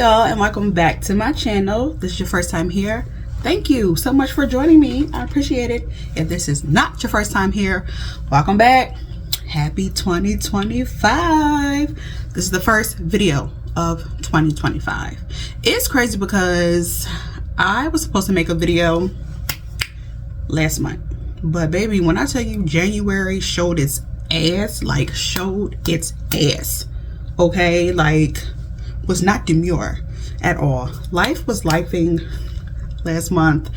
y'all, and welcome back to my channel. This is your first time here. Thank you so much for joining me. I appreciate it. If this is not your first time here, welcome back. Happy 2025. This is the first video of 2025. It's crazy because I was supposed to make a video last month, but baby, when I tell you January showed its ass, like showed its ass, okay, like was not demure at all. Life was lifing last month.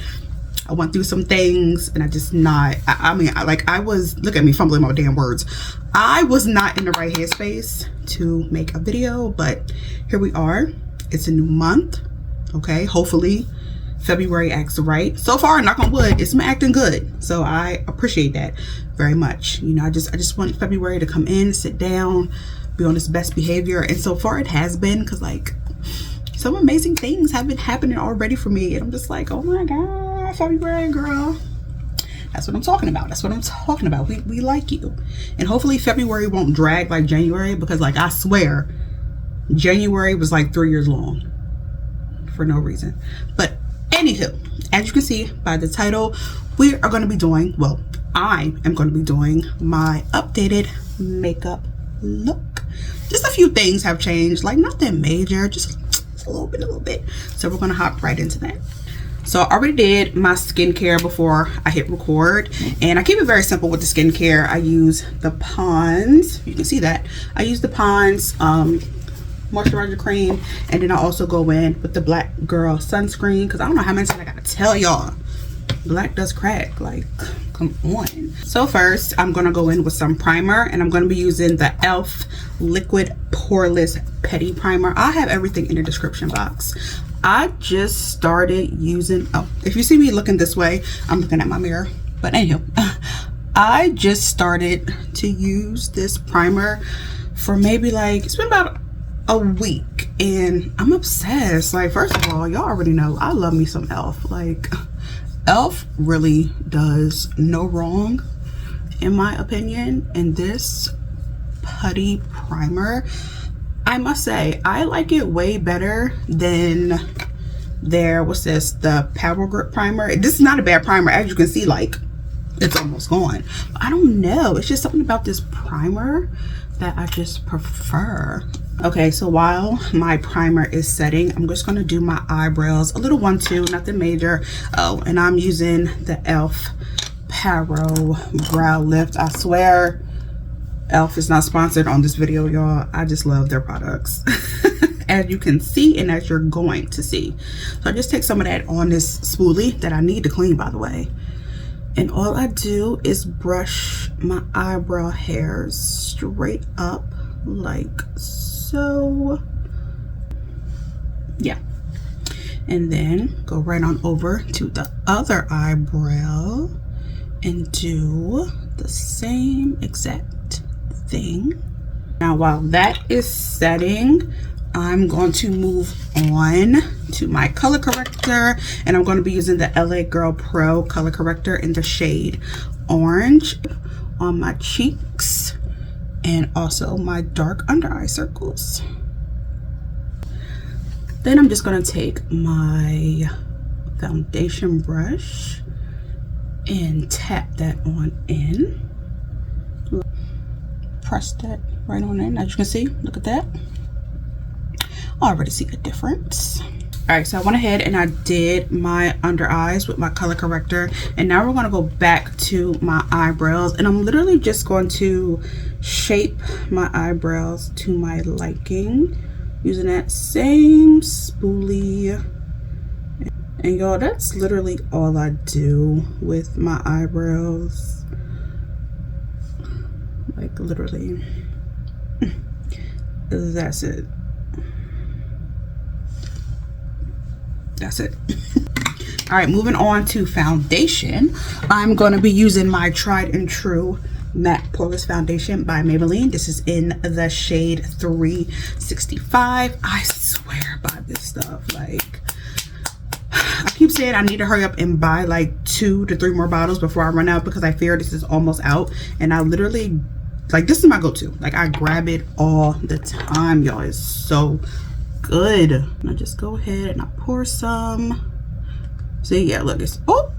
I went through some things and I just not, I was, look at me fumbling my damn words. I was not in the right headspace to make a video, but here we are. It's a new month, okay? Hopefully February acts right. So far, knock on wood, it's been acting good. So I appreciate that very much. You know, I just want February to come in, sit down, be on its best behavior. And so far it has been, because like some amazing things have been happening already for me. And I'm just like, oh my God, February girl. That's what I'm talking about. That's what I'm talking about. We like you. And hopefully February won't drag like January, because like I swear January was like 3 years long for no reason. But anywho, as you can see by the title, we are going to be doing, well, I am going to be doing my updated makeup look. Just a few things have changed, like nothing major, just a little bit. So we're going to hop right into that. So I already did my skincare before I hit record, and I keep it very simple with the skincare. I use the Pond's, you can see that I use the Pond's moisturizer cream, and then I also go in with the Black Girl sunscreen, because I don't know how many times I gotta tell y'all, black does crack, like come on. So first I'm gonna go in with some primer, and I'm gonna be using the e.l.f. liquid poreless petty primer. I have everything in the description box. I just started using, oh, if you see me looking this way, I'm looking at my mirror, but anyhow, I just started to use this primer for maybe like, it's been about a week, and I'm obsessed. Like, first of all, y'all already know I love me some e.l.f. Like, e.l.f. really does no wrong in my opinion, and this putty primer, I must say, I like it way better than their, what's this, the Power Grip primer. This is not a bad primer, as you can see, like it's almost gone. I don't know, it's just something about this primer that I just prefer. Okay, so while my primer is setting, I'm just going to do my eyebrows, a little 1-2, nothing major. Oh, and I'm using the e.l.f. Paro Brow Lift. I swear e.l.f. is not sponsored on this video, y'all. I just love their products. As you can see, and as you're going to see. So I just take some of that on this spoolie that I need to clean, by the way. And all I do is brush my eyebrow hairs straight up like so. Yeah. And then go right on over to the other eyebrow and do the same exact thing. Now while that is setting, I'm going to move on to my color corrector, and I'm going to be using the LA Girl Pro color corrector in the shade Orange on my cheeks and also my dark under eye circles. Then I'm just going to take my foundation brush and tap that on in. Press that right on in. As you can see, look at that. I already see a difference. All right, so I went ahead and I did my under eyes with my color corrector, and now we're going to go back to my eyebrows, and I'm literally just going to shape my eyebrows to my liking using that same spoolie. And y'all, that's literally all I do with my eyebrows, like literally. That's it. That's it. All right, moving on to foundation. I'm going to be using my tried and true matte poreless foundation by Maybelline. This is in the shade 365. I swear by this stuff. Like, I keep saying I need to hurry up and buy like 2 to 3 more bottles before I run out, because I fear this is almost out. And I literally, like, this is my go-to. Like, I grab it all the time, y'all. It's so good. And I just go ahead and I pour some. See, yeah, look, it's girl.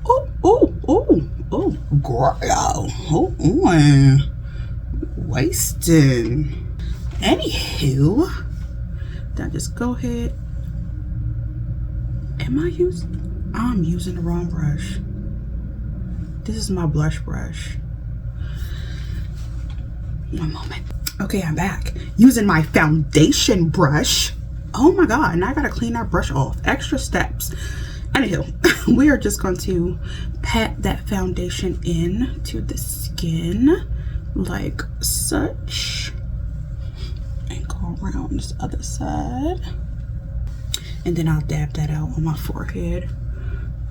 Wasting. Anywho, then I just go ahead. I'm using the wrong brush. This is my blush brush. One moment. Okay, I'm back. Using my foundation brush. Oh my god, now I gotta clean that brush off. Extra steps. Anywho, we are just going to pat that foundation in to the skin like such. And go around this other side. And then I'll dab that out on my forehead.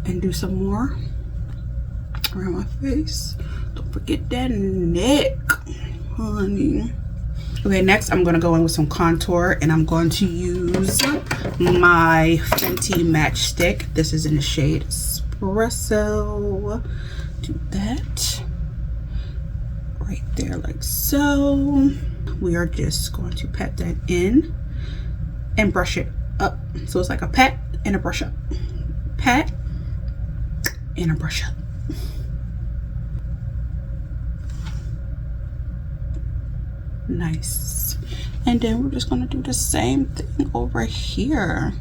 And do some more around my face. Don't forget that neck, honey. Okay, next I'm going to go in with some contour, and I'm going to use my Fenty matchstick. This is in the shade Expresso. Do that right there like so. We are just going to pat that in and brush it up. So it's like a pat and a brush up. Pat and a brush up. Nice. And then we're just gonna do the same thing over here.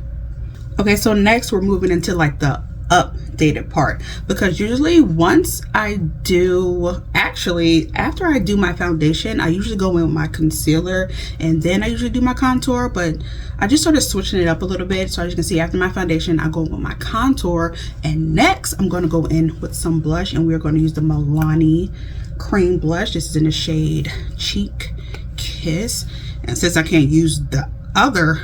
Okay, so next we're moving into like the updated part, because usually once I do, actually after I do my foundation, I usually go in with my concealer and then I usually do my contour, but I just started switching it up a little bit. So as you can see, after my foundation I go with my contour, and next I'm going to go in with some blush, and we're going to use the Milani cream blush. This is in the shade Cheek Kiss, and since I can't use the other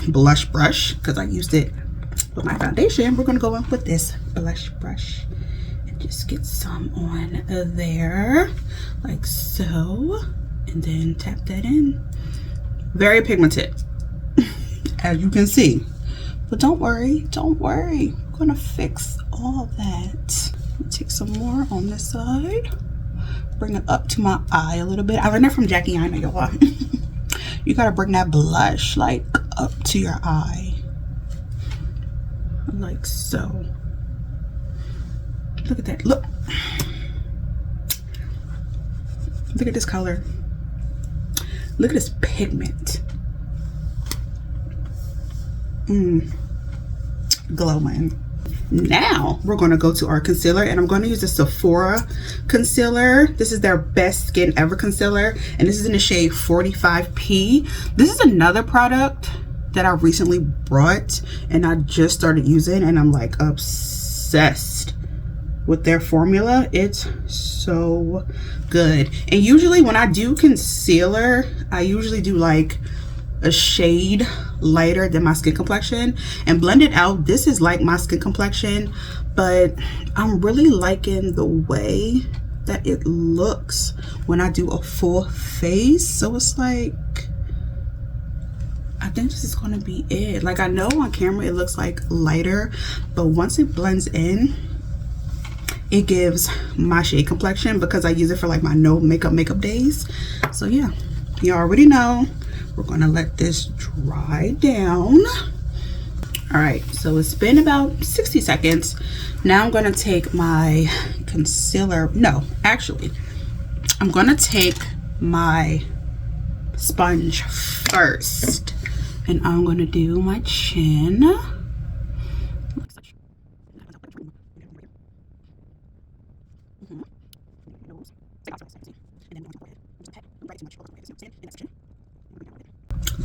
blush brush because I used it with my foundation, we're going to go in with this blush brush and just get some on there like so, and then tap that in. Very pigmented as you can see, but don't worry, we're gonna fix all that. Take some more on this side, bring it up to my eye a little bit. I learned that from Jackie Aina, y'all. You gotta bring that blush like up to your eye like so. Look at that. Look at this color. Look at this pigment. Glowing. Now we're going to go to our concealer, and I'm going to use the Sephora concealer. This is their best skin ever concealer, and this is in the shade 45P. This is another product that I recently bought and I just started using, and I'm like obsessed with their formula. It's so good. And usually when I do concealer, I usually do like a shade lighter than my skin complexion and blend it out. This is like my skin complexion, but I'm really liking the way that it looks when I do a full face. So it's like, I think this is going to be it. Like, I know on camera it looks like lighter, but once it blends in, it gives my shade complexion, because I use it for like my no makeup days. So yeah, you already know. We're gonna let this dry down. All right, so it's been about 60 seconds. Now I'm gonna take my concealer. No, actually, I'm gonna take my sponge first, and I'm gonna do my chin.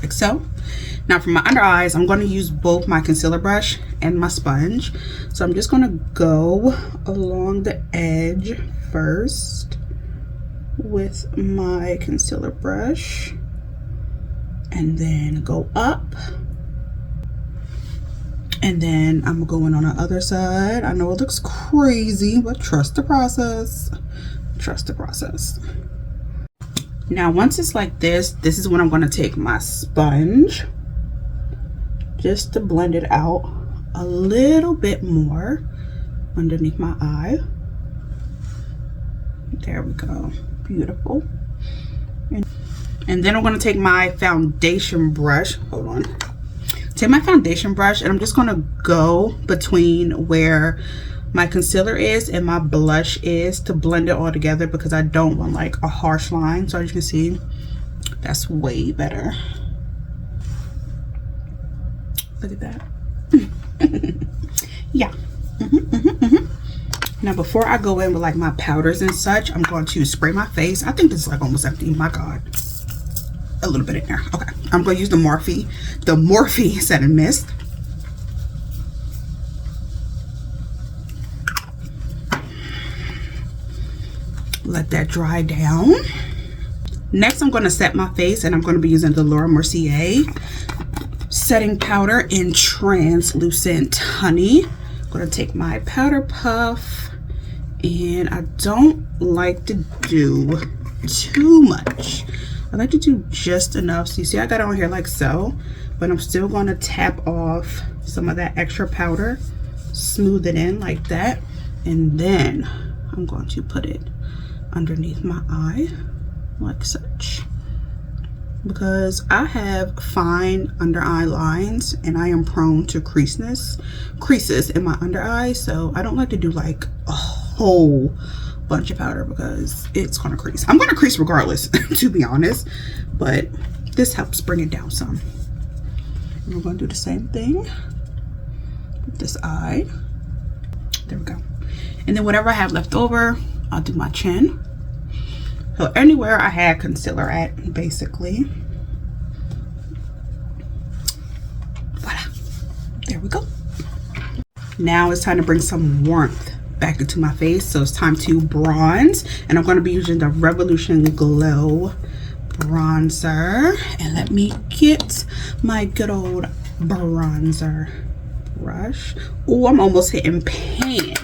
Like so. Now for my under eyes, I'm going to use both my concealer brush and my sponge. So I'm just going to go along the edge first with my concealer brush, and then go up, and then I'm going on the other side. I know it looks crazy, but trust the process. Trust the process. Now once it's like this, this is when I'm going to take my sponge just to blend it out a little bit more underneath my eye. There we go. Beautiful. And then I'm going to take my foundation brush. Hold on. take my foundation brush and I'm just gonna go between where my concealer is and my blush is to blend it all together, because I don't want like a harsh line. So as you can see, that's way better. Look at that. Yeah. Now before I go in with like my powders and such, I'm going to spray my face. I think this is like almost empty. My God. A little bit in there. Okay. I'm going to use the Morphe setting mist. Let that dry down. Next, I'm going to set my face, and I'm going to be using the Mercier setting powder in Translucent Honey. I'm going to take my powder puff, and I don't like to do too much. I like to do just enough. So you see I got it on here like so, but I'm still going to tap off some of that extra powder, smooth it in like that, and then I'm going to put it underneath my eye like such, because I have fine under eye lines and I am prone to creases in my under eye. So I don't like to do like a whole bunch of powder because it's gonna crease. I'm gonna crease regardless, to be honest, but this helps bring it down some. And we're gonna do the same thing with this eye. There we go. And then whatever I have left over, I'll do my chin. So anywhere I had concealer at, basically. Voila. There we go. Now it's time to bring some warmth back into my face. So it's time to bronze. And I'm going to be using the Revolution Glow bronzer. And let me get my good old bronzer brush. Oh, I'm almost hitting pan.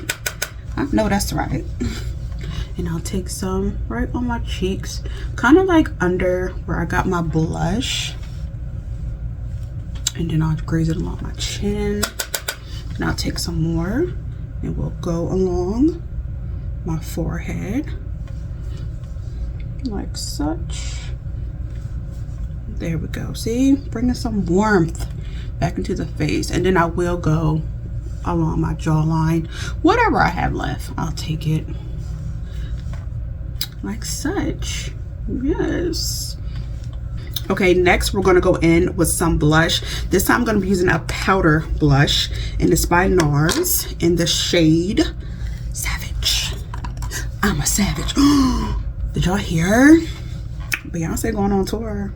I know that's right. And I'll take some right on my cheeks, kind of like under where I got my blush. And then I'll graze it along my chin. And I'll take some more and we'll go along my forehead like such. There we go. See, bringing some warmth back into the face. And then I will go along my jawline. Whatever I have left, I'll take it like such. Yes. Okay, next we're going to go in with some blush. This time I'm going to be using a powder blush, and it's by Nars in the shade Savage. I'm a savage. Did y'all hear? Beyonce going on tour.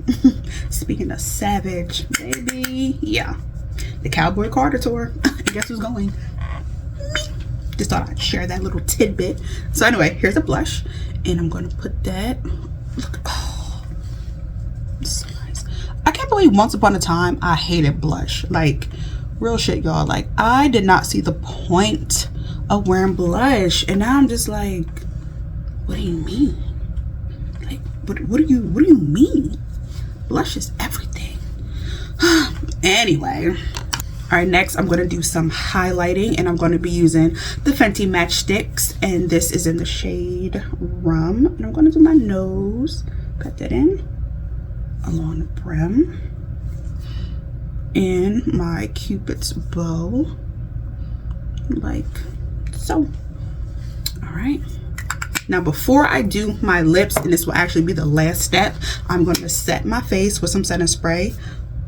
Speaking of savage, baby. Yeah. The Cowboy Carter tour. Guess who's going? Me. Just thought I'd share that little tidbit. So anyway, here's a blush. And I'm going to put that. Look. Oh. So nice. I can't believe once upon a time I hated blush. Like, real shit, y'all. Like, I did not see the point of wearing blush. And now I'm just like, what do you mean? Like, what do you mean? Blush is everything. Anyway. Alright, next I'm going to do some highlighting, and I'm going to be using the Fenty Match Stix, and this is in the shade Rum. And I'm going to do my nose, put that in along the brim, and my Cupid's bow, like so. Alright. Now before I do my lips, and this will actually be the last step, I'm going to set my face with some setting spray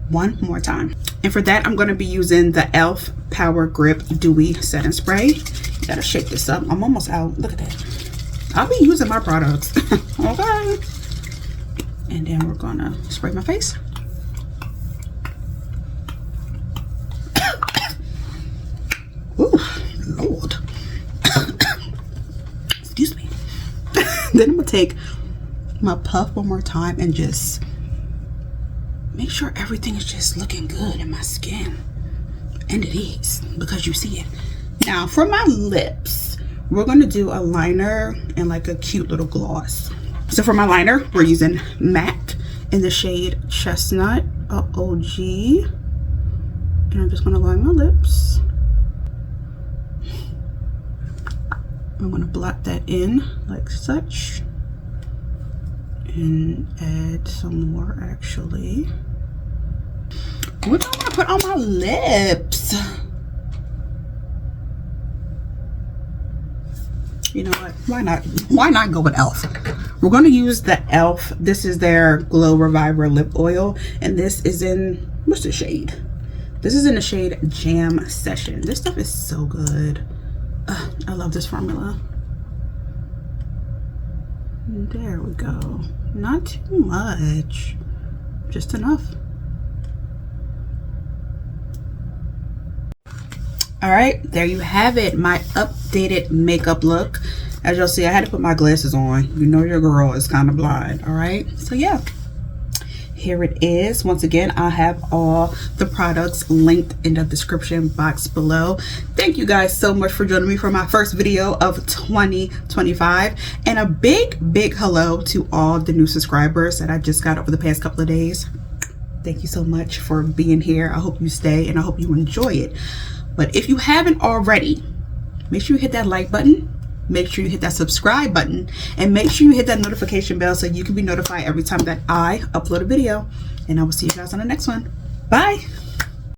one more time. And for that, I'm going to be using the e.l.f. Power Grip Dewy Setting Spray. You gotta shake this up. I'm almost out. Look at that. I'll be using my products. Okay. And then we're gonna spray my face. Ooh, Lord. Excuse me. Then I'm gonna take my puff one more time and just make sure everything is just looking good in my skin. And it is, because you see it. Now for my lips, we're going to do a liner and like a cute little gloss. So for my liner, we're using MAC in the shade Chestnut, OG. And I'm just going to line my lips. I'm going to blot that in like such. And add some more actually. What do I want to put on my lips? You know what? Why not? Why not go with e.l.f.? We're going to use the e.l.f. This is their Glow Reviver Lip Oil. And this is in, what's the shade? This is in the shade Jam Session. This stuff is so good. I love this formula. There we go. Not too much. Just enough. All right, there you have it, my updated makeup look. As you'll see, I had to put my glasses on. You know your girl is kind of blind. All right, so yeah, here it is. Once again, I'll have all the products linked in the description box below. Thank you guys so much for joining me for my first video of 2025, and a big hello to all the new subscribers that I just got over the past couple of days. Thank you so much for being here. I hope you stay and I hope you enjoy it. But if you haven't already, make sure you hit that like button, make sure you hit that subscribe button, and make sure you hit that notification bell so you can be notified every time that I upload a video. And I will see you guys on the next one. Bye.